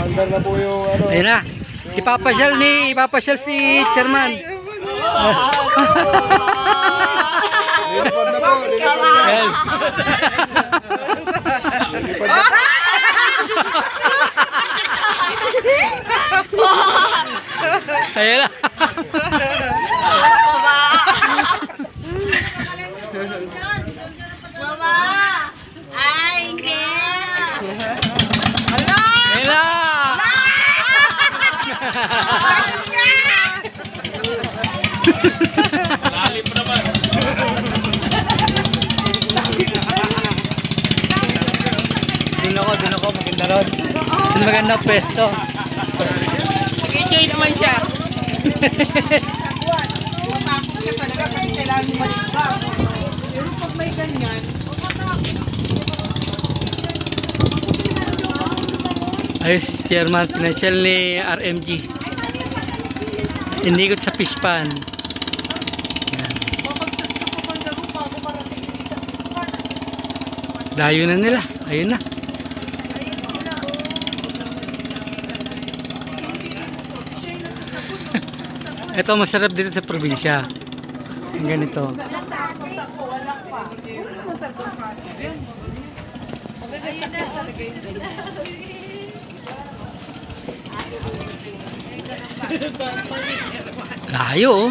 Under na po yung ano. Ayun na. Ipapasyal si chairman. Lilipad na po. Lilipad na. Ayan. Lilipad na. Ayun na. Mama! Ay, hindi! Ayun na. Lalim pa naman. Doon ako, maganda ron. Doon maganda pwesto. Enjoy naman siya. Matakot ka talaga kasi kailangan mo maligpag. Pero pag may ganyan, Ayos si chairman, pinasyal ni RMG. Inikot sa fish pan. Ayan. mapagtas ka pa bang laro bago marating yung isang pispan. Layo na nila. Ayun na. Ito masarap dito sa probinsya. Ang ganito. Pagtakbo, wala pa. Layo oh.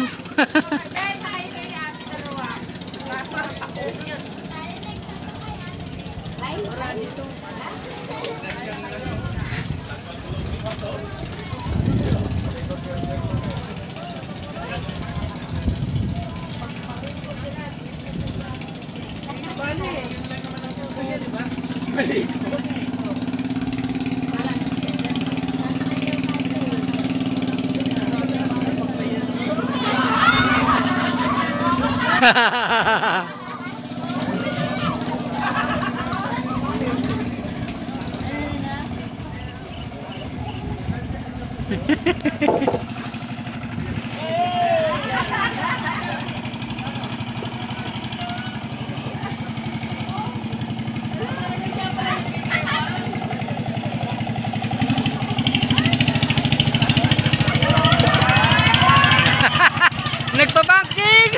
Nagpa-banking!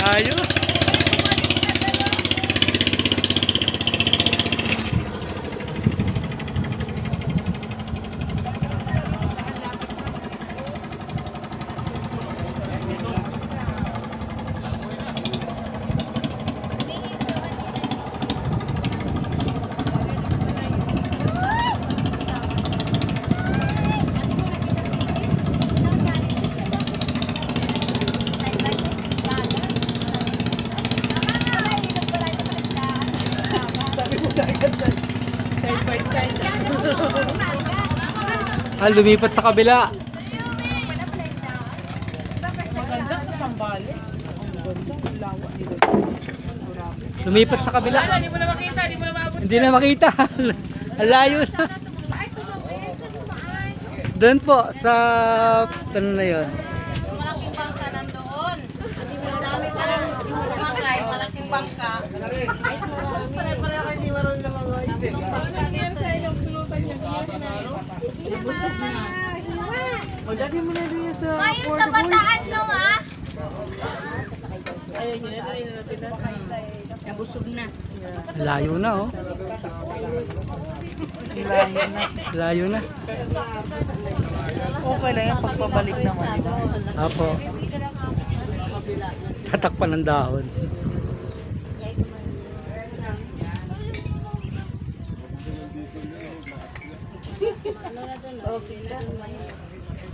Ayos! Side by side. Lumipat sa kabila. Maganda sa Sambales. Ang ganda, ang lawa nila. Lumipat sa kabila. Di mo na makita, di mo na maabot. Hindi na makita. Ang layo na. Doon po sa ano na yun. Malaking bangka nandoon. Ang dami pa lang bangka, malaking bangka. Pare-pare kayo ni Maron na mga isip. Yan sa inyong tulutan niya. Busog na. O, dati mo na rin sa Ayun sa portable. bataan no ha? Ayun, yun na rin natin na. Nabusog na. Layo na oh. Ilayan na. Layo na. Okay lang yung pagpabalik naman. Apo. Tatakpan ng dahon. Okay lang.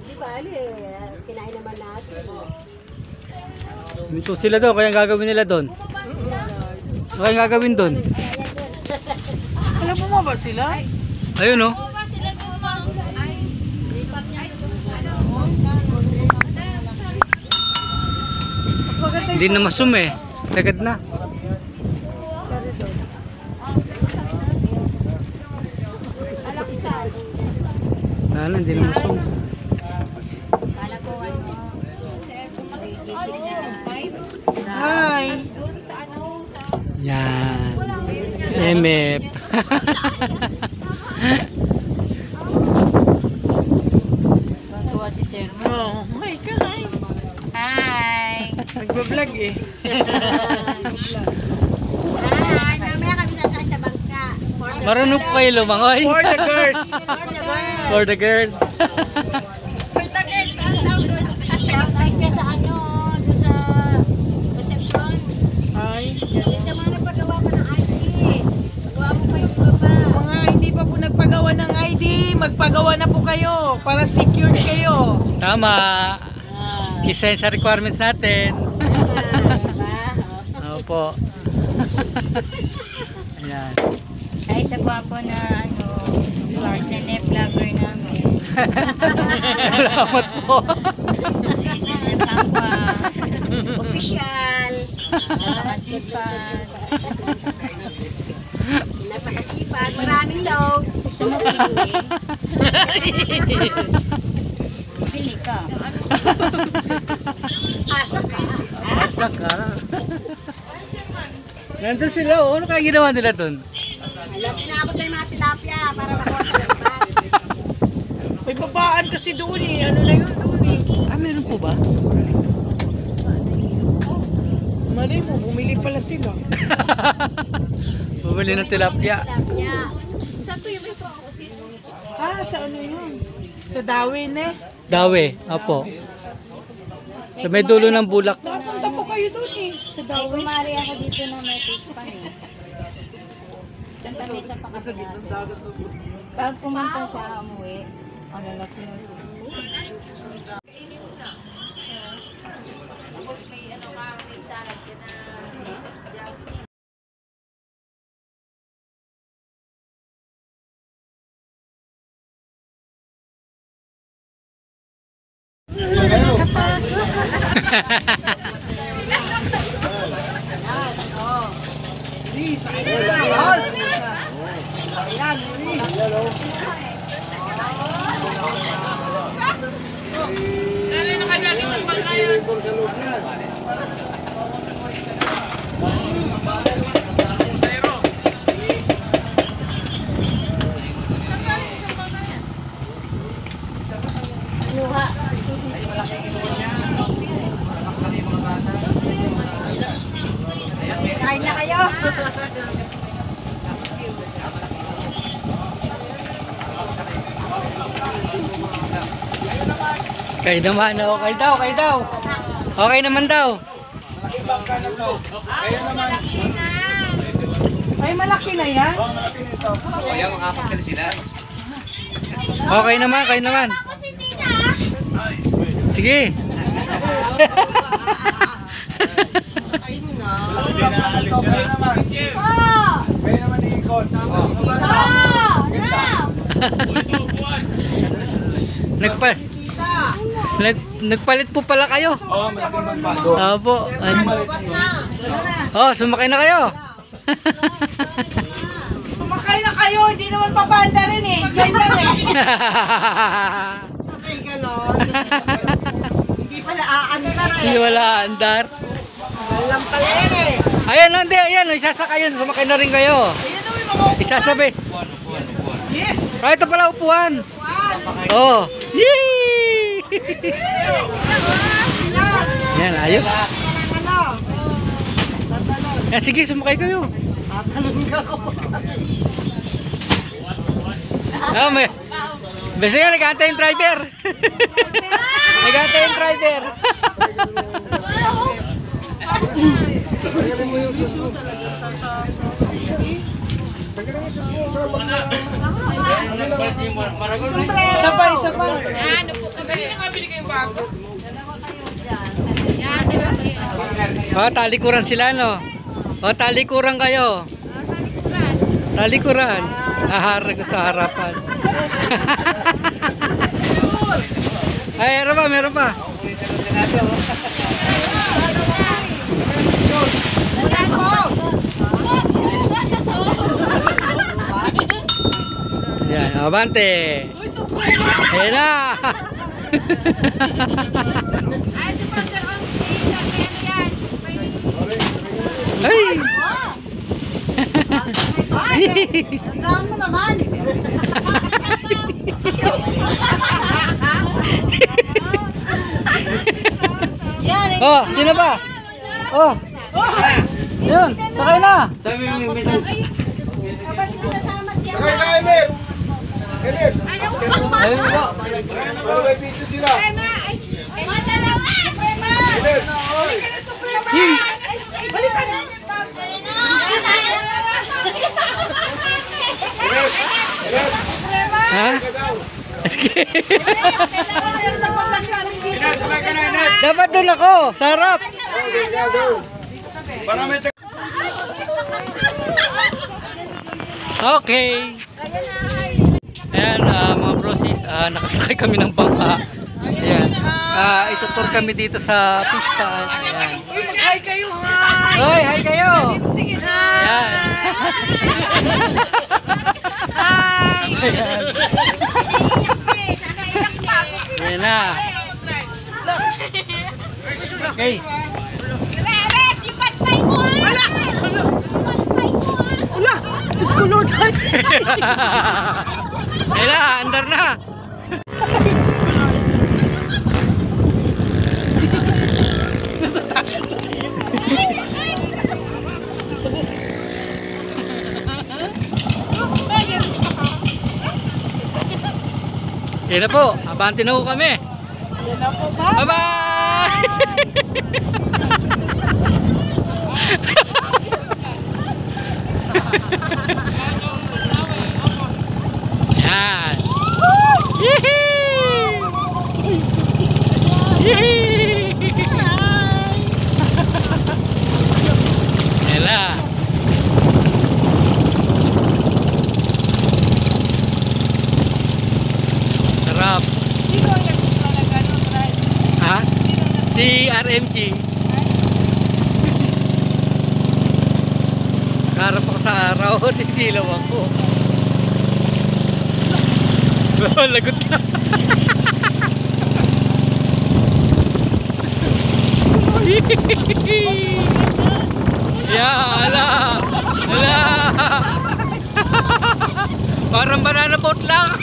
Di ba, kinain naman natin. Dito sila doon, kaya gagawin nila doon. Kaya gagawin doon. Alam mo ba sila? Ayun oh. Hindi na masum eh. Sagad na. Ano, hindi na masum. Kala ko ano, Hi! doon sa ano, sa Yan. Memep. Tuwa si Chairman. Oh, hi ka, hi. Hi! Nagbablog eh. Hi! Mamaya kami sasakay sa bangka. For the Marunong po kayo lumangoy. For the girls. For the girls. Shout out ka sa ano, doon sa reception. Hi. Doon sa mga nagpagawa pa ng ID. Gawa mo pa yung baba. Mga hindi pa po nagpagawa ng ID, magpagawa na po kayo para secured kayo. Tama. Isa yun sa requirements natin. Opo. Ayan. Ay, sa gwapo na ano, SNF vlogger namin. Salamat po. SNF Papa. Official. Napakasipag. Napakasipag. Maraming load. Gusto mo pili? Pili ka. Asa ka? Asa ka. Nandun sila, oh. Ano kaya ginawa nila dun? Tinakot na yung mga tilapia para makuha sa lambat. May babaan kasi doon eh. Ano na yun doon eh. Ah, meron po ba? Mali mo, bumili pala sila. Bumili ng tilapia. Saan to yung may soko, sis? Ah, sa ano yun? Sa Dawin eh. Dawe, apo. Sa may dulo ng bulak. Napunta po kayo doon eh. Sa Ay, Dawin. kumari ako dito na may fish pan eh. Santa Mesa pa kasi natin. Pag pumunta siya umuwi, ang lalaki mo siya. Tapos may ano ka, may salad ka na. Kain na kayo. Kayo naman, okay daw, kayo daw. Okay naman daw. Ay, malaki na yan. Okay naman, kayo naman. Sige. Kayo naman iikot. Nagpalit po pala kayo. Oo, malaking magbago. Opo. Oh, sumakay na kayo. Sumakay na kayo, hindi naman papanda rin eh. Diyan lang eh. Sabay ganon. Hindi pala aandar eh. Hindi wala andar. Alam pala eh. Ayan, hindi, ayan, isasakay yun. Sumakay na rin kayo. Ayan na yung mga upuan. Isasabi. Yes. Ah, ito pala upuan. Upuan. Oh. Yee! Yan, ayos. Yan, sige, sumakay kayo. Ah, may... Basta nga, nag-aantay yung driver. Nag-aantay yung driver. Sabay, sabay. Oh, talikuran sila, no? Oh, talikuran kayo. Talikuran. Aharap ko sa harapan. Ay, meron pa, meron pa. Yan, abante. Ayan na. Ay! Tandaan mo naman. Yan. Oh, sino ba? Oh, yun, sakay na. Sakay na, Emir! Emir! Ayun po. May video sila. Emir! Emir! Emir! Ha? Ka daw. Emir, sabay ka na, Emir! Dapat doon ako, sa harap. Para may Okay. Ayan, mga brosis, nakasakay kami ng bangka. Ayan. Itutur kami dito sa fish pond. Ayan. Mag-hi kayo, hi! Hoy, hi kayo. Tingin, Ayan. hi! Ayan. Ayan na. Okay. Wala! Diyos ko, Lord! Ayan na, andar na. Yan na po, abante na po kami. Yan na po ba? Bye-bye! Yan. Yee! Yee! Yan na. Sarap. Sino ang naggusto na gano'n, right? Ha? Si RMG. Karap ako sa araw, sisilaw ako. Lagot na. Yeah, ala. Ala. Parang banana boat lang.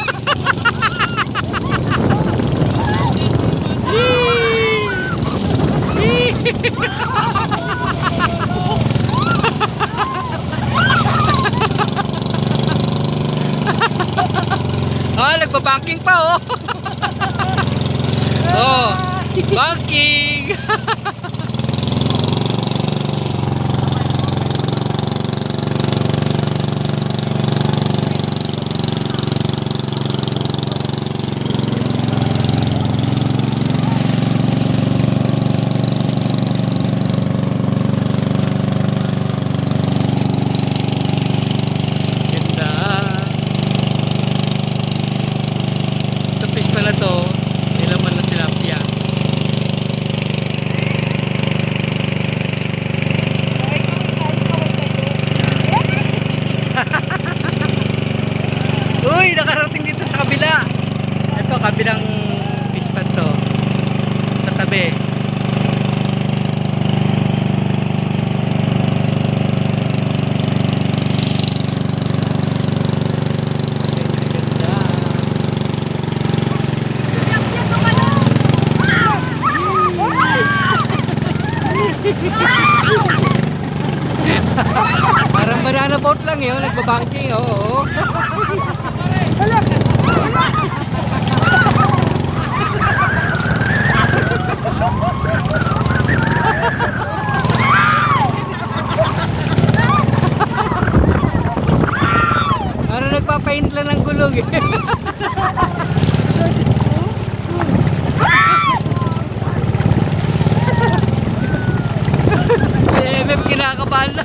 Nagpa-banking pa oh. Oh, banking. Uy, nakarating dito sa kabila. Ito, kabilang fish pond to. Sa tabi. Parang banana boat lang yun, nagbabanking, oo. Parang nagpapaint lang ng gulong eh. Si MF kinakabahan na.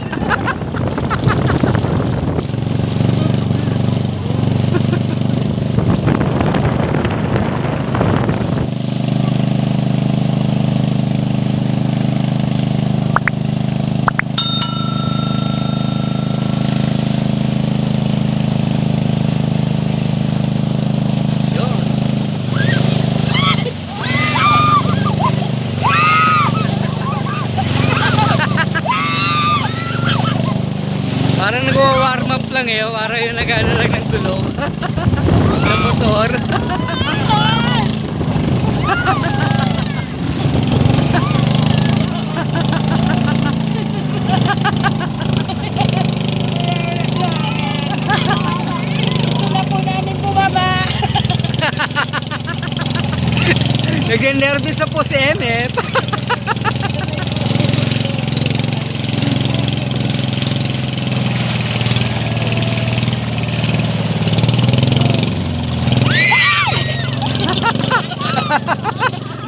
yung nag-ano lang ng gulong. Ng motor. Gusto na po namin bumaba. Nag-nervous na po si MF.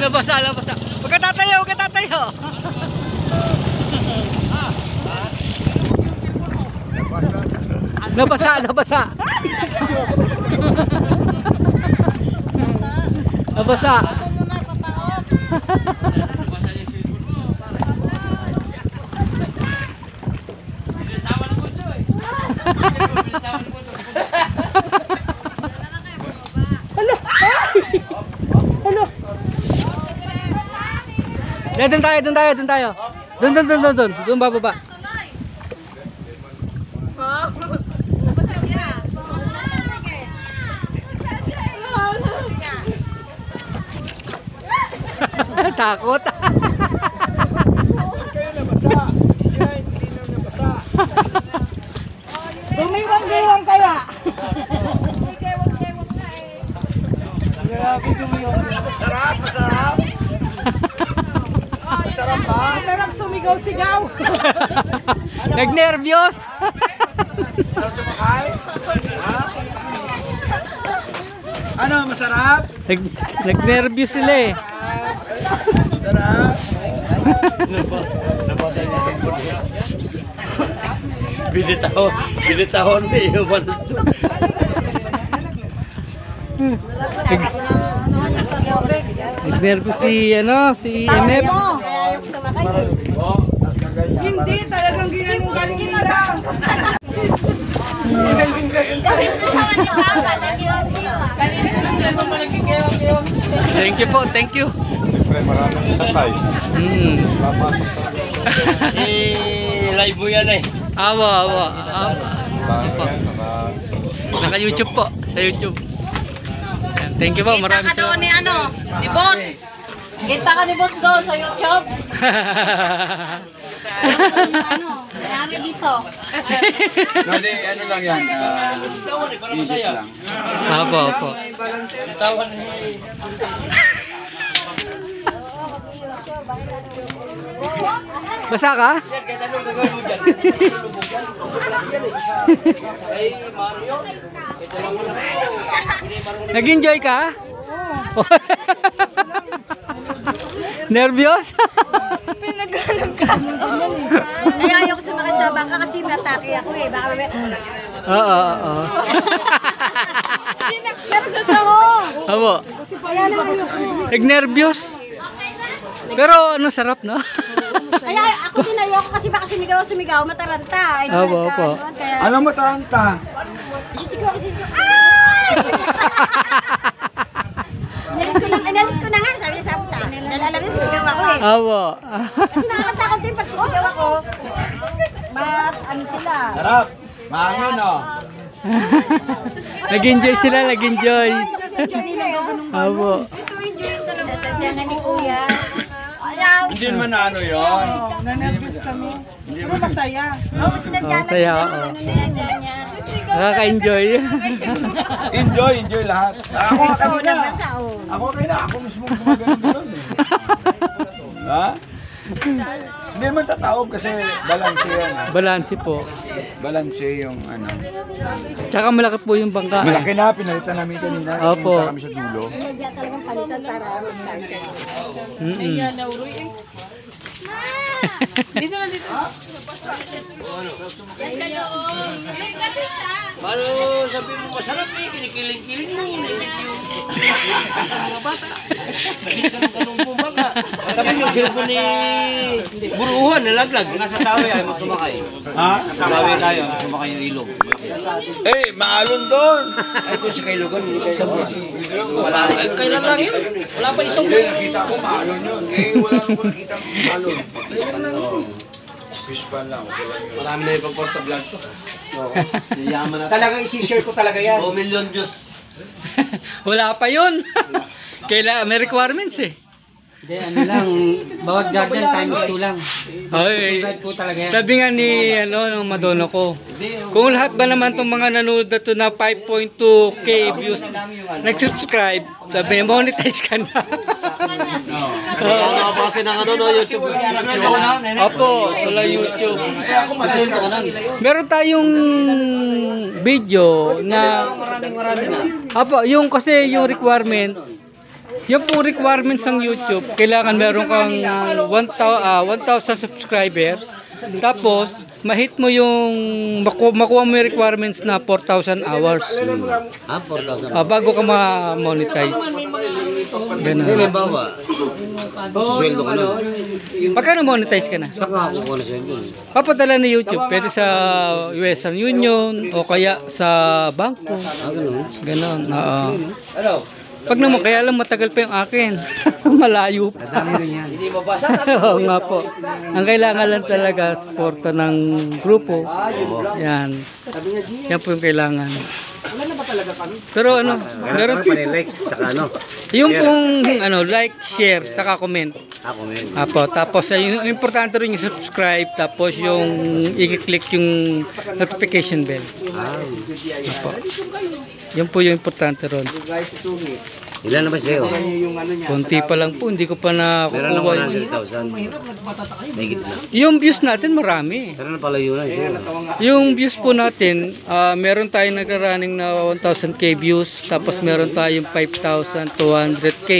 Nabasa. Huwag ka tatayo. Nabasa. Nabasa. Doon tayo. Doon bababa. Takot. Gumiwang kaya. Masarap. Masarap ba? Masarap sumigaw-sigaw. Nag-nervyos. Masarap sumakay? Ha? Ano, masarap? Nag-nervyos sila eh. Masarap. Binitahon na yung balito. Nag-nervyos si MF. Hindi, talagang ginanong-ganong nila. Thank you. Siyempre, maraming sakay. Papasok Live mo yan eh. Awa. na. Naka-YouTube po. Sa YouTube. Ayan, thank you po. Maraming Kita ka doon ni Bots. Kita ka ni Bots doon sa YouTube. Nangyari dito. Hindi, ano lang yan. Isip lang. Opo. Tawan eh. Basa ka? Yan, kahit anong gagawin mo dyan. Lubog yan. Ay, Mario. Kahit anong mo lang. Nag-enjoy ka? Nervyos? Kaya ayoko sumakay sa bangka kasi may atake ako eh. Baka may... Oo. Opo. Nag-nervyos. Pero ano, sarap no? Kaya ako din ayoko kasi baka sumigaw, mataranta. Ay, Opo. Kaya... Ano mo taranta? Sisigaw. Inalis ko na nga, sabi niya sa puta. Dahil alam niya, sisigaw ako eh. Opo. Kasi nakakatakot din pag sisigaw ako. Ano sila? Sarap. Mahangin, oh. Nag-enjoy sila. Opo. Nasadya nga ni Kuya. Hindi naman na ano yun. Nanervyos kami. Pero masaya. Oo, sinadya Oh, saya, na oo. ano na niya. Nakaka-enjoy. Enjoy lahat. Ako Oo, kanina. nabasa, oo. Ako mismo gumagano eh. Ha? Hindi naman tataob kasi balanse yan. Balanse po. Balanse yung ano. Tsaka malaki po yung bangka. Malaki na, pinalitan namin kanina. Opo. Pumunta kami sa dulo. Sinadya talagang palitan para magkasya. Paano sabi mo masarap eh, kinikiling-kiling mo. Nainit yung mga bata. Nakita ng kanumpong baka. Tapos yung cellphone ni Buruhan, nalaglag. Nasa tawi ay magsumakay. Ha? Nasa tawi tayo, sumakay yung ilog. Eh, maalon doon. Ay kung si Kailogan, hindi kayo sabi. Wala rin. Kailan lang yun? Wala pa isang Hindi, nakita ko maalon yun. Eh, wala nang ko nakita maalon. fish pan lang. Okay lang yun. Marami na ipag-post sa vlog to. Oo. Yayaman na. Talagang isi-share ko talaga yan. 2 million views. Wala pa yun. Kailangan, may requirements eh. Hindi, ano lang, bawat garden times 2 lang. Ay, Subscribe po talaga yan. sabi nga ni ng Madonna ko, kung lahat ba naman itong mga nanood na to na 5.2k views nag-subscribe, sabi monetize ka na. Ano ka pa kasi ng ano no, YouTube. Opo, wala YouTube. Kaya ako masasya. Meron tayong video na Opo, yung kasi yung requirements, yung pong requirements ng YouTube, kailangan meron kang 1,000 subscribers. Tapos, mahit mo yung makuha mo yung requirements na 4,000 hours. 4,000. Bago ka ma-monetize. Ganun. Halimbawa, sweldo ka nun. Pagkano monetize ka na? Saan ka kukuha na sweldo? Papadala ni YouTube. Pwede sa Western Union o kaya sa bangko. Ganun. Ganon. Oo. Pag naman, kaya lang matagal pa yung akin. Malayo pa. Hindi mabasa. Oo nga po. Ang kailangan lang talaga, suporta ng grupo. Yan. Yan po yung kailangan. Wala na ba talaga kami? Pero ano, meron Like, saka ano? yung pong like, share, saka comment. Ako men. Apo, tapos yung importante rin yung subscribe, tapos yung i-click yung notification bell. Apo. Yan po yung importante ron. Guys, susungit. Ilan na ba sa'yo? Yung ano niya. Konti pa lang po, hindi ko pa Meron na nakukuha yung... 100,000. Mahigit na. Yung views natin marami. Pero napalayo na siya. Yung views po natin, meron tayong nagra-running na 1,000k views, tapos meron tayong 5,200k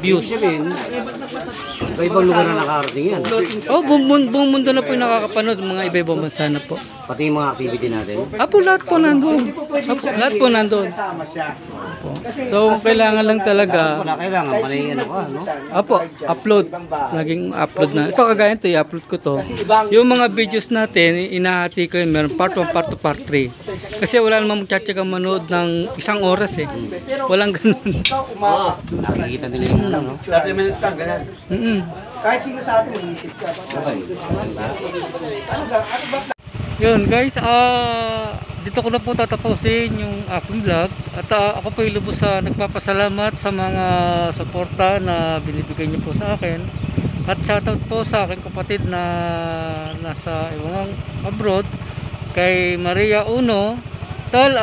views. Sa ibang lugar na nakarating yan. Oh, buong mundo na po yung nakakapanood, mga iba-ibang bansa na po. Pati yung mga activity natin. Apo, lahat po nandun. Apo, lahat po nandun. Kasama siya. Apo. So, kailangan lang talaga, Wala kailangan, panay ano ka, no? apo, upload. Naging upload na. Ito kagaya ito, i-upload ko to. Yung mga videos natin, inahati ko yun. Meron part 1, part 2, part 3. Kasi wala namang magtsatsagang manood ng 1 oras eh. Walang ganun. Nakikita nila yung ano, no? 30 minutes lang, ganyan. Kahit sino sa atin, iisip ka. Yun guys, dito ko na po tatapusin yung aking vlog. At ako po lubos sa nagpapasalamat sa mga suporta na binibigay niyo po sa akin. At shoutout po sa aking kapatid na nasa ibang abroad, kay Maria Uno. Tol,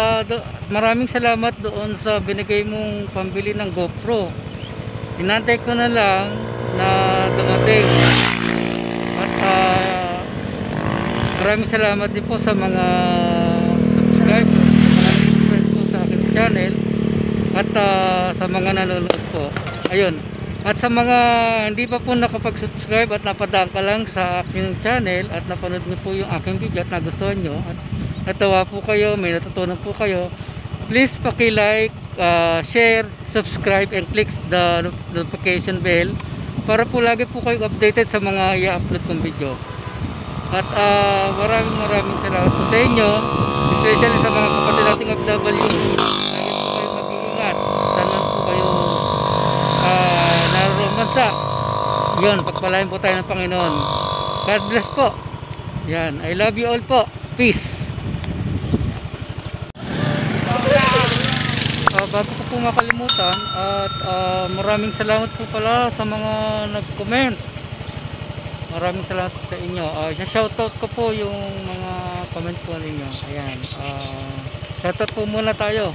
maraming salamat doon sa binigay mong pambili ng GoPro. Inantay ko na lang na dumating. At maraming salamat din po sa mga subscribers, sa mga friends po sa aking channel, at sa mga nanonood po. Ayun. At sa mga hindi pa po nakapag-subscribe at napadaan ka lang sa aking channel at napanood niyo po yung aking video at nagustuhan nyo at natawa po kayo, may natutunan po kayo, please paki-like, share, subscribe, and click the notification bell para po lagi po kayo updated sa mga i-upload kong video. At maraming salamat po sa inyo, especially sa mga kapatid nating OFW. Lagi po kayo mag-iingat, saan man po kayo naroon bansa. Yun, pagpalain po tayo ng Panginoon. God bless po. Yan, I love you all po. Peace. Bago ko po makalimutan, at maraming salamat po pala sa mga nag-comment. Maraming salamat po sa inyo. Shoutout ko po yung mga comment po ninyo. Ayan. Shoutout po muna tayo.